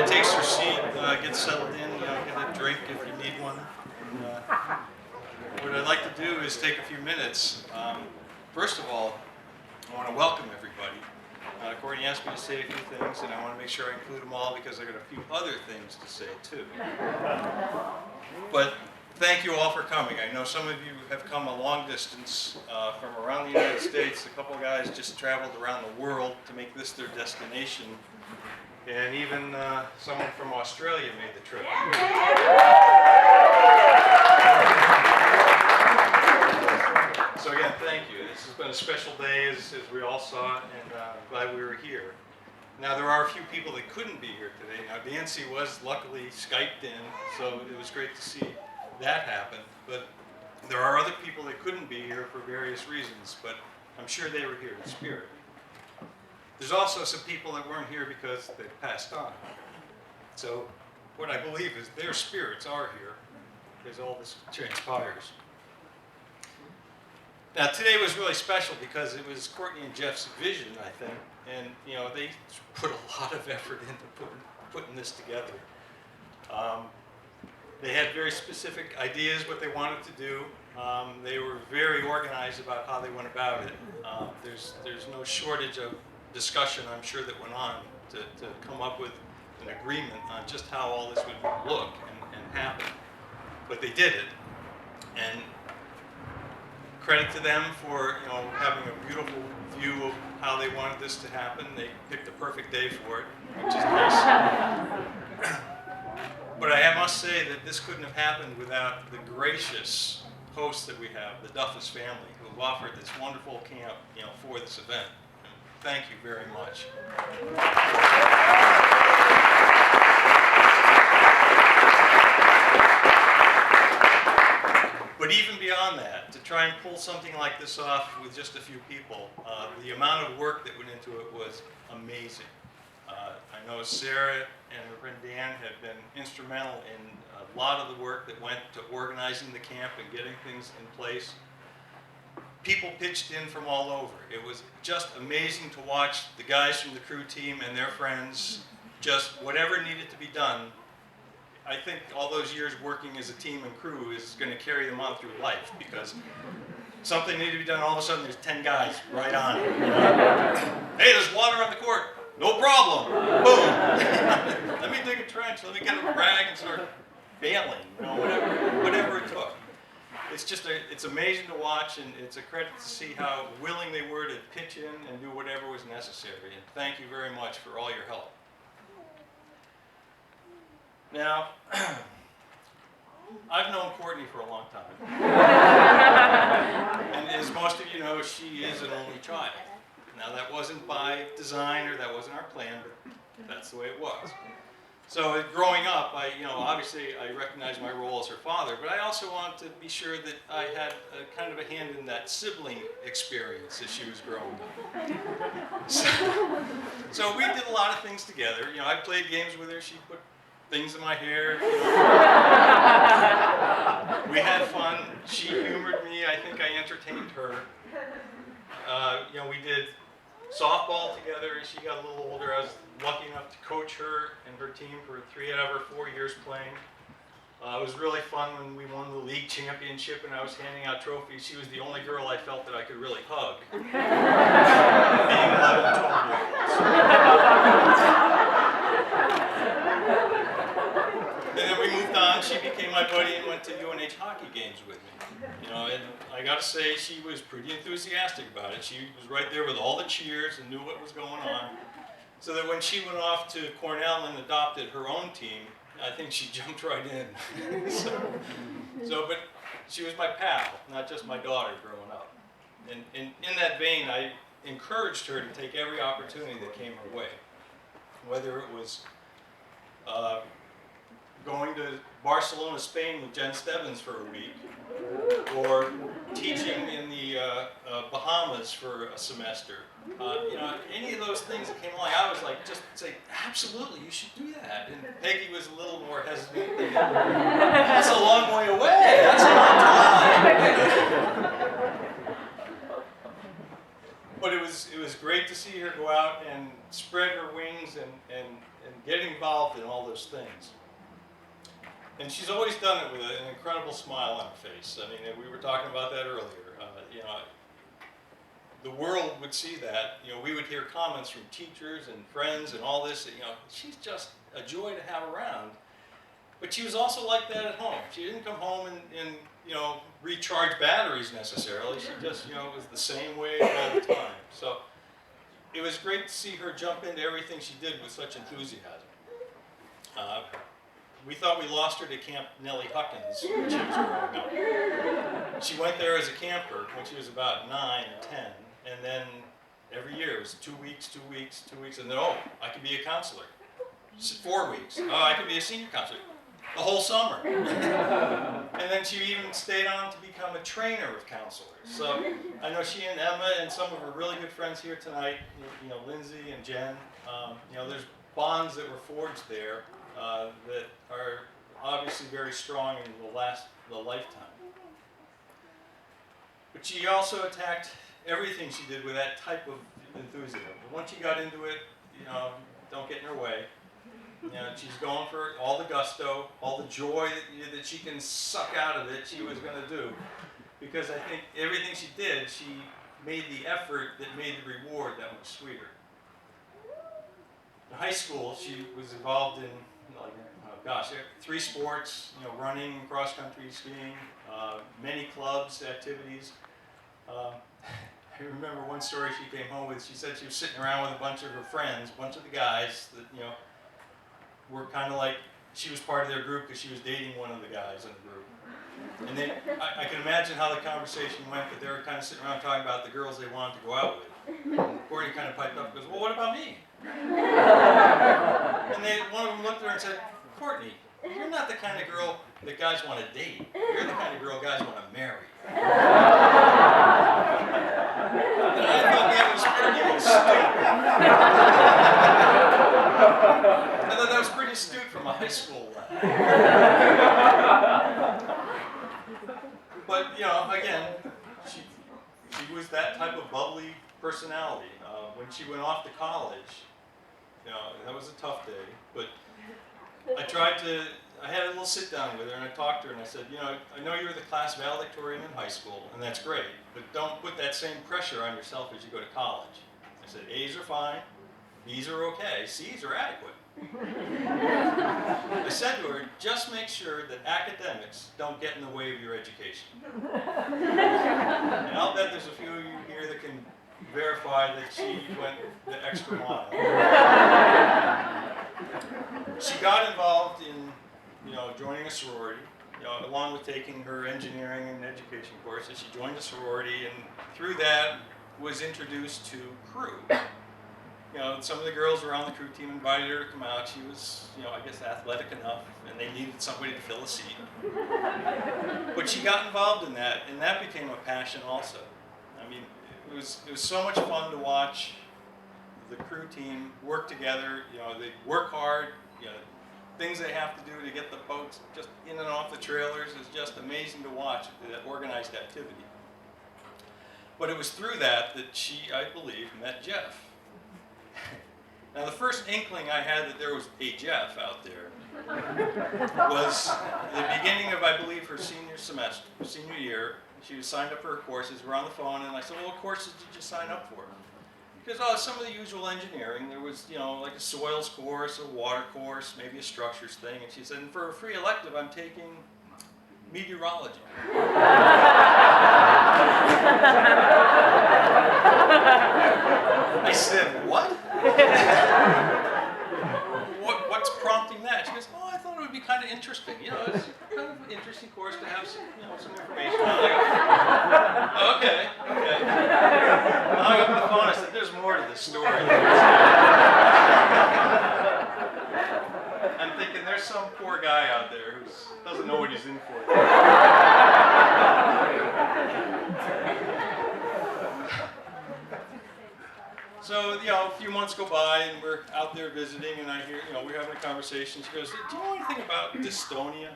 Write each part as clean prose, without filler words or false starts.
Diana takes her seat, gets settled in, get a drink if you need one. What I'd like to do is take a few minutes. First of all, I want to welcome everybody. Courtney asked me to say a few things, and I want to make sure I include them all because I got a few other things to say too. But thank you all for coming. I know some of you have come a long distance from around the United States. A couple of guys just traveled around the world to make this their destination. And even someone from Australia made the trip. So again, thank you. This has been a special day, as we all saw, and I'm glad we were here. Now, there are a few people that couldn't be here today. Now, Nancy was luckily Skyped in, so it was great to see that happen. But there are other people that couldn't be here for various reasons, but I'm sure they were here in spirit. There's also some people that weren't here because they passed on. So what I believe is their spirits are here as all this transpires. Now today was really special because it was Courtney and Jeff's vision, I think, and they put a lot of effort into putting this together. They had very specific ideas what they wanted to do. They were very organized about how they went about it. There's no shortage of discussion, I'm sure, that went on to come up with an agreement on just how all this would look and happen. But they did it, and credit to them for having a beautiful view of how they wanted this to happen. They picked the perfect day for it, which is nice. But I must say that this couldn't have happened without the gracious hosts that we have, the Duffus family, who have offered this wonderful camp for this event. Thank you very much. But even beyond that, to try and pull something like this off with just a few people, the amount of work that went into it was amazing. I know Sarah and her friend Dan have been instrumental in a lot of the work that went to organizing the camp and getting things in place. People pitched in from all over. It was just amazing to watch the guys from the crew team and their friends, just whatever needed to be done. I think all those years working as a team and crew is going to carry them on through life, because something needed to be done, all of a sudden there's 10 guys right on it. Hey, there's water on the court. No problem. Boom. Let me dig a trench. Let me get a rag and start bailing. Whatever it took. It's amazing to watch, and it's a credit to see how willing they were to pitch in and do whatever was necessary. And thank you very much for all your help. Now, I've known Courtney for a long time. And as most of you know, she is an only child. Now, that wasn't by design, or that wasn't our plan, but that's the way it was. So growing up, obviously I recognized my role as her father, but I also wanted to be sure that I had kind of a hand in that sibling experience as she was growing up. So we did a lot of things together. I played games with her. She put things in my hair. We had fun. She humored me. I think I entertained her. We did softball together as she got a little older. I was lucky enough to coach her and her team for 3 out of her 4 years playing. It was really fun when we won the league championship and I was handing out trophies. She was the only girl I felt that I could really hug. Being 11 and 12 years old. And then we moved on. She became my buddy and went to UNH hockey games with me. And I got to say, she was pretty enthusiastic about it. She was right there with all the cheers and knew what was going on. So that when she went off to Cornell and adopted her own team, I think she jumped right in. But she was my pal, not just my daughter growing up. And in that vein, I encouraged her to take every opportunity that came her way. Whether it was going to Barcelona, Spain with Jen Stebbins for a week, or teaching in the Bahamas for a semester. Any of those things that came along, I was like, just say, absolutely, you should do that. And Peggy was a little more hesitant. That's a long way away. That's a long time. But it was great to see her go out and spread her wings and get involved in all those things. And she's always done it with an incredible smile on her face. I mean, we were talking about that earlier. You know, the world would see that. You know, we would hear comments from teachers and friends and all this. That, you know, she's just a joy to have around. But she was also like that at home. She didn't come home and you know, recharge batteries necessarily. She just, you know, was the same way all the time. So it was great to see her jump into everything she did with such enthusiasm. We thought we lost her to Camp Nellie Huckins when she was growing up. She went there as a camper when she was about 9 or 10, and then every year it was 2 weeks, 2 weeks, 2 weeks, and then, oh, I could be a counselor. 4 weeks, oh, I could be a senior counselor. The whole summer. And then she even stayed on to become a trainer of counselors. So I know she and Emma and some of her really good friends here tonight, you know, Lindsay and Jen, you know, there's bonds that were forged there that are obviously very strong and will last the lifetime. But she also attacked everything she did with that type of enthusiasm. But once she got into it, you know, don't get in her way. You know, she's going for all the gusto, all the joy that she can suck out of it, she was going to do. Because I think everything she did, she made the effort that made the reward that much sweeter. In high school, she was involved in, like, 3 sports, you know, running, cross-country skiing, many clubs, activities. I remember one story she came home with. She said she was sitting around with a bunch of her friends, a bunch of the guys that, you know, were kind of like, she was part of their group because she was dating one of the guys in the group. And then I can imagine how the conversation went, but they were kind of sitting around talking about the girls they wanted to go out with. And Courtney kind of piped up and goes, well, what about me? And one of them looked at her and said, Courtney, you're not the kind of girl that guys want to date. You're the kind of girl guys want to marry. And I thought that was pretty astute. I thought that was pretty astute from a high school lad. But, you know, again, she was that type of bubbly personality. When she went off to college, you know, that was a tough day, but I had a little sit down with her and I talked to her and I said, you know, I know you were the class valedictorian in high school and that's great, but don't put that same pressure on yourself as you go to college. I said, A's are fine, B's are okay, C's are adequate. I said to her, just make sure that academics don't get in the way of your education. And I'll bet there's a few of you here that can verify that she went the extra mile. She got involved in, you know, joining a sorority, you know, along with taking her engineering and education courses. She joined a sorority, and through that was introduced to crew. You know, some of the girls around the crew team invited her to come out. She was, you know, I guess athletic enough, and they needed somebody to fill a seat. But she got involved in that, and that became a passion also. I mean, it was so much fun to watch the crew team work together. You know, they work hard. You know, things they have to do to get the boats just in and off the trailers is just amazing to watch, that organized activity. But it was through that she, I believe, met Jeff. Now, the first inkling I had that there was a Jeff out there was the beginning of, I believe, her senior year. She was signed up for her courses. We're on the phone, and I said, well, what courses did you sign up for? Because some of the usual engineering, there was, you know, like a soils course, a water course, maybe a structures thing. And she said, and for a free elective, I'm taking meteorology. I said, what? What's prompting that? She goes, oh, I thought it would be kind of interesting. You know, it's kind of an interesting course to have some, you know, some information on. Oh, okay. I hung up the phone. I said, there's more to this story. I'm thinking there's some poor guy out there who doesn't know what he's in for. So, you know, a few months go by and we're out there visiting and I hear, you know, we're having a conversation. She goes, do you know anything about dystonia?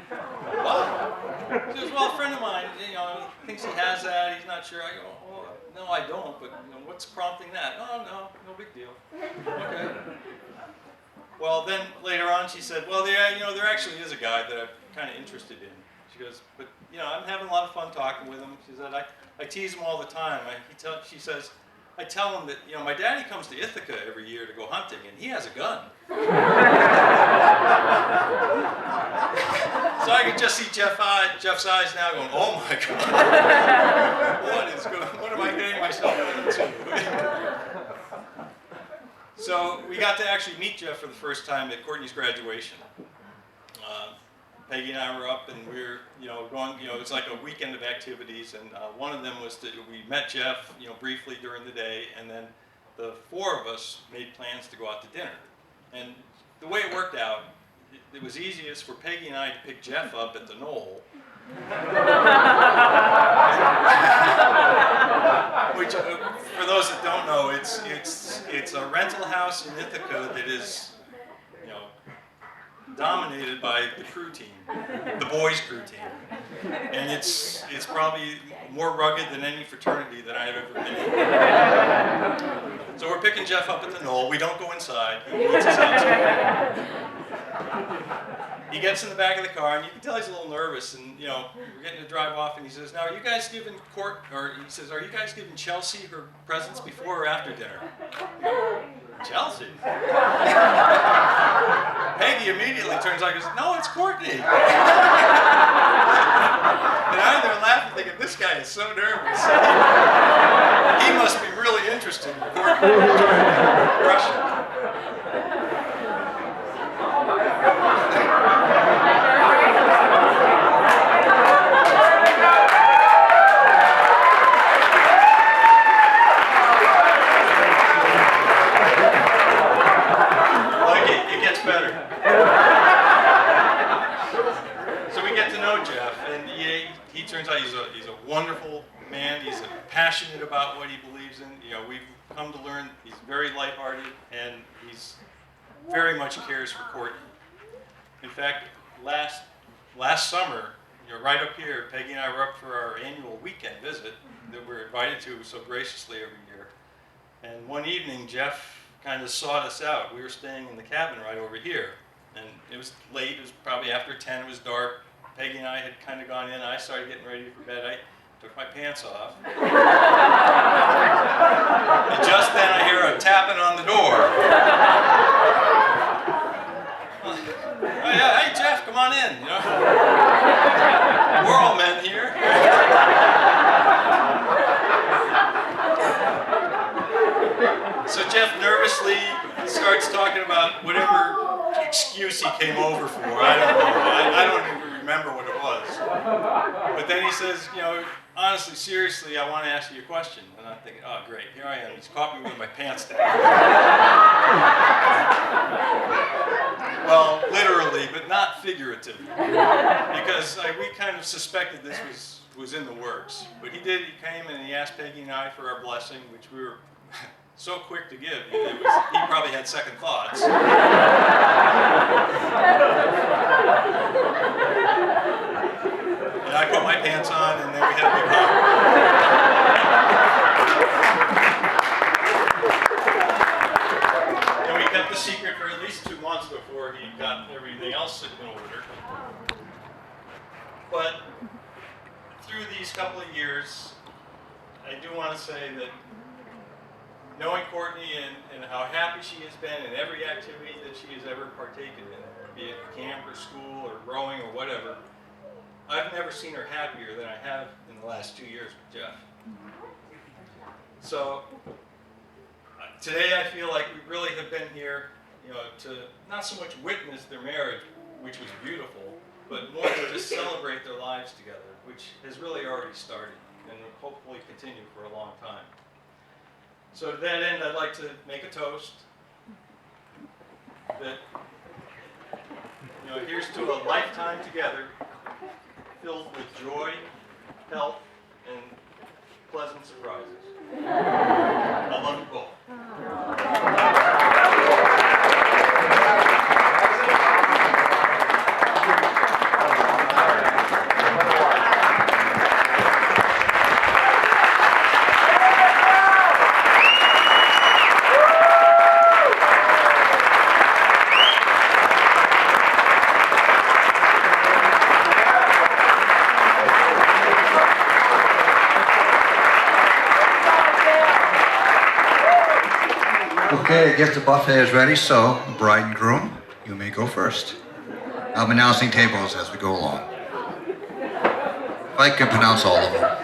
What? She goes, well, a friend of mine, you know, thinks he has that. He's not sure. I go, well, no, I don't, but what's prompting that? Oh, no big deal. Okay. Well, then later on she said, well, there actually is a guy that I'm kind of interested in. She goes, but I'm having a lot of fun talking with him. She said, I tease him all the time. She says, I tell him that my daddy comes to Ithaca every year to go hunting, and he has a gun. So I could just see Jeff's eyes now going, oh my God, what am I getting myself into? So we got to actually meet Jeff for the first time at Courtney's graduation. Peggy and I were up, and we were, going. It was like a weekend of activities, and one of them was we met Jeff, briefly during the day, and then the four of us made plans to go out to dinner. And the way it worked out, it was easiest for Peggy and I to pick Jeff up at the Knoll. Which, for those that don't know, it's a rental house in Ithaca that is, dominated by the crew team, the boys' crew team, and it's probably more rugged than any fraternity that I've ever been in. So we're picking Jeff up at the Knoll. We don't go inside. He meets us outside. He gets in the back of the car, and you can tell he's a little nervous. And we're getting to drive off, and he says, "Now, are you guys giving are you guys giving Chelsea her presents before or after dinner?" Chelsea. Peggy immediately turns on and goes, "No, it's Courtney." And I'm there laughing, thinking, this guy is so nervous. He must be really interested in Courtney. Russia. Turns out he's a wonderful man. He's passionate about what he believes in. We've come to learn he's very lighthearted, and he's very much cares for Courtney. In fact, last summer, right up here, Peggy and I were up for our annual weekend visit that we're invited to so graciously every year. And one evening, Jeff kind of sought us out. We were staying in the cabin right over here, and it was late. It was probably after 10. It was dark. Peggy and I had kind of gone in. I started getting ready for bed. I took my pants off. And just then I hear a tapping on the door. Oh, yeah, hey, Jeff, come on in. We're all men here. So Jeff nervously starts talking about whatever excuse he came over for. I don't know. I don't even remember what it was. But then he says, honestly, seriously, I want to ask you a question. And I'm thinking, oh, great, here I am. He's caught me with my pants down. Well, literally, but not figuratively. Because we kind of suspected this was in the works. But he did. He came and he asked Peggy and I for our blessing, which we were so quick to give. He probably had second thoughts. And I put my pants on, and then we had a big hug. And we kept the secret for at least 2 months before he got everything else in order. But through these couple of years, I do want to say that knowing Courtney and how happy she has been in every activity that she has ever partaken in, be it camp or school or rowing or whatever, I've never seen her happier than I have in the last 2 years with Jeff. So today I feel like we really have been here, to not so much witness their marriage, which was beautiful, but more to just celebrate their lives together, which has really already started and will hopefully continue for a long time. So to that end, I'd like to make a toast that, here's to a lifetime together filled with joy, health, and pleasant surprises. I love you both. Okay, I guess the buffet is ready, so bride and groom, you may go first. I'm announcing tables as we go along. If I can pronounce all of them.